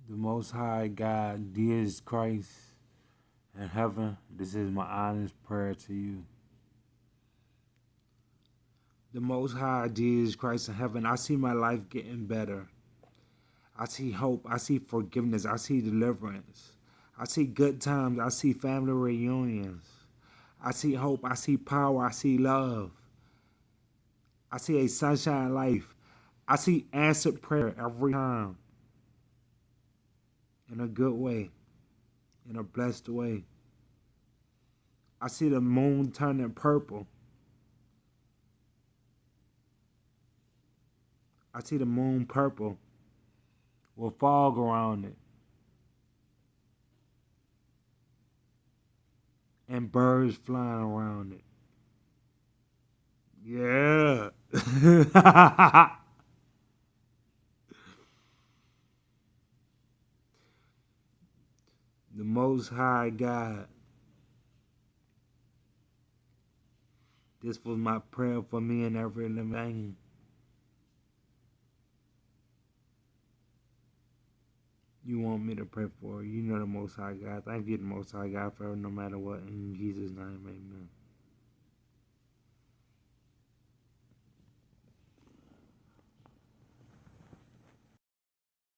The Most High God, Jesus Christ in heaven, this is my honest prayer to you. The Most High, Jesus Christ in heaven, I see my life getting better. I see hope. I see forgiveness. I see deliverance. I see good times. I see family reunions. I see hope. I see power. I see love. I see a sunshine life. I see answered prayer every time in a good way, in a blessed way. I see the moon turning purple. I see the moon purple with fog around it and birds flying around it. Yeah. The Most High God. This was my prayer for me and every living thing. You want me to pray for. You know the Most High God. Thank you, the Most High God, for no matter what. In Jesus' name, amen.